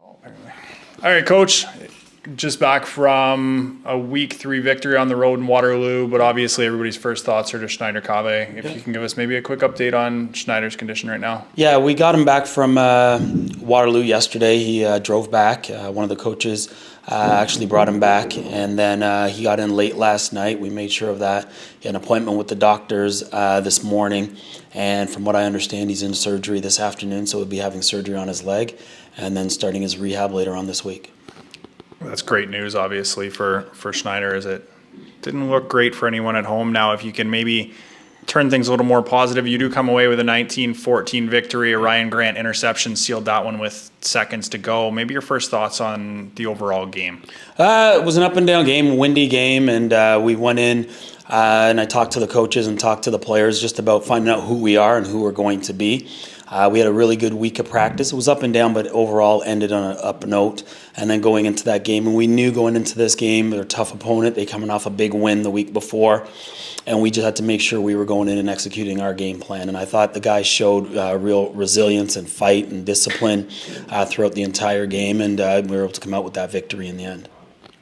All right, Coach. Just back from a week 3 victory on the road in Waterloo, but obviously everybody's first thoughts are to Schneider Cave. If you can give us maybe a quick update on Schneider's condition right now. Yeah, we got him back from Waterloo yesterday. He drove back. One of the coaches actually brought him back, and then he got in late last night. We made sure of that. He had an appointment with the doctors this morning, and from what I understand, he's in surgery this afternoon, so he'll be having surgery on his leg and then starting his rehab later on this week. That's great news, obviously, for Schneider, as it didn't look great for anyone at home. Now, if you can maybe turn things a little more positive, you do come away with a 19-14 victory. A Ryan Grant interception sealed that one with seconds to go. Maybe your first thoughts on the overall game? It was an up-and-down game, windy game, and we went in and I talked to the coaches and talked to the players just about finding out who we are and who we're going to be. We had a really good week of practice. It was up and down, but overall ended on an up note. And then going into that game, and we knew going into this game, they're a tough opponent. They coming off a big win the week before, and we just had to make sure we were going in and executing our game plan. And I thought the guys showed real resilience and fight and discipline throughout the entire game, and we were able to come out with that victory in the end.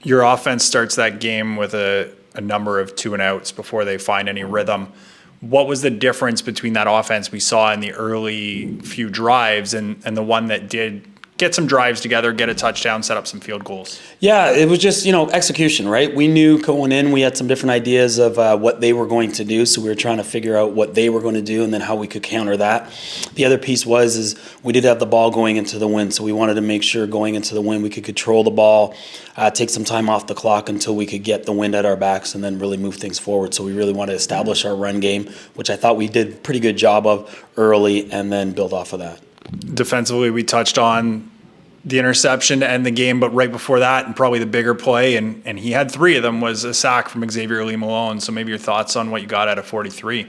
Your offense starts that game with a number of 2-and-outs before they find any rhythm. What was the difference between that offense we saw in the early few drives and the one that did get some drives together, get a touchdown, set up some field goals? Yeah, it was just, execution, right? We knew going in, we had some different ideas of what they were going to do, so we were trying to figure out what they were going to do and then how we could counter that. The other piece is we did have the ball going into the win, so we wanted to make sure going into the win we could control the ball, take some time off the clock until we could get the wind at our backs and then really move things forward. So we really wanted to establish our run game, which I thought we did a pretty good job of early, and then build off of that. Defensively, we touched on the interception to end the game, but right before that, and probably the bigger play, and he had 3 of them, was a sack from Xavier Lee Malone. So maybe your thoughts on what you got out of 43?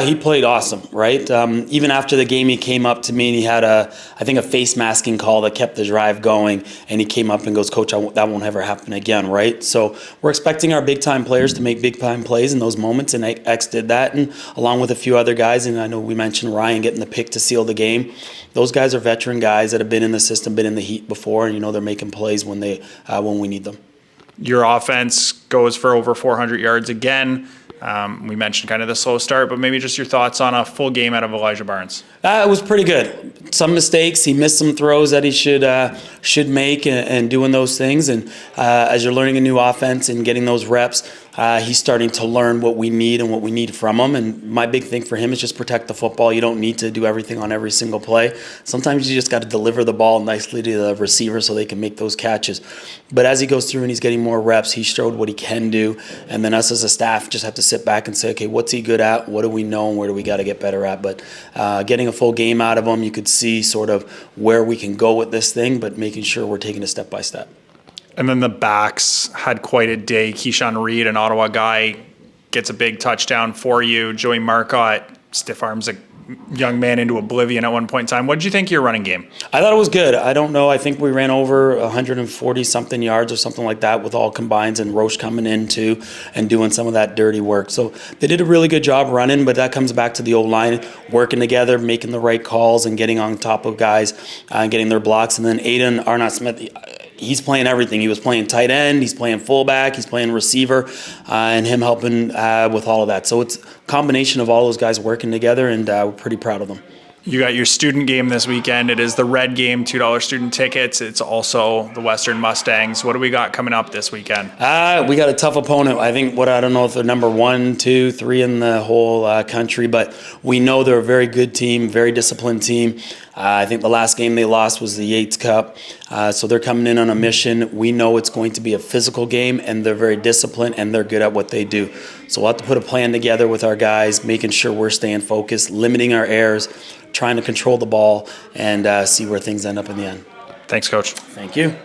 He played awesome, right? Even after the game, he came up to me and he had I think a face masking call that kept the drive going, and he came up and goes, "Coach, that won't ever happen again," right? So we're expecting our big-time players to make big-time plays in those moments, and X did that, and along with a few other guys, and I know we mentioned Ryan getting the pick to seal the game. Those guys are veteran guys that have been in the system, been in the heat before, and they're making plays when we need them. Your offense goes for over 400 yards again. We mentioned kind of the slow start, but maybe just your thoughts on a full game out of Elijah Barnes. It was pretty good. Some mistakes. He missed some throws that he should make, and doing those things. And as you're learning a new offense and getting those reps, he's starting to learn what we need and what we need from him. And my big thing for him is just protect the football. You don't need to do everything on every single play. Sometimes you just got to deliver the ball nicely to the receiver so they can make those catches. But as he goes through and he's getting more reps, he showed what he can do. And then us as a staff just have to sit back and say, okay, what's he good at? What do we know and where do we got to get better at? But getting a full game out of him, you could see sort of where we can go with this thing, but making sure we're taking it step by step. And then the backs had quite a day. Keyshawn Reed, an Ottawa guy, gets a big touchdown for you. Joey Marcotte stiff arms a young man into oblivion at one point in time. What did you think of your running game? I thought it was good. I don't know. I think we ran over 140-something yards or something like that with all combines, and Roche coming in too and doing some of that dirty work. So they did a really good job running, but that comes back to the O-line working together, making the right calls and getting on top of guys and getting their blocks. And then Aiden Arnott-Smith, he's playing everything. He was playing tight end, he's playing fullback, he's playing receiver, and him helping with all of that. So it's a combination of all those guys working together, and we're pretty proud of them. You got your student game this weekend. It is the Red Game, $2 student tickets. It's also the Western Mustangs. What do we got coming up this weekend? We got a tough opponent. I think I don't know if they're number 1, 2, 3 in the whole country, but we know they're a very good team, very disciplined team. I think the last game they lost was the Yates Cup. So they're coming in on a mission. We know it's going to be a physical game, and they're very disciplined, and they're good at what they do. So we'll have to put a plan together with our guys, making sure we're staying focused, limiting our errors, trying to control the ball, and see where things end up in the end. Thanks, Coach. Thank you.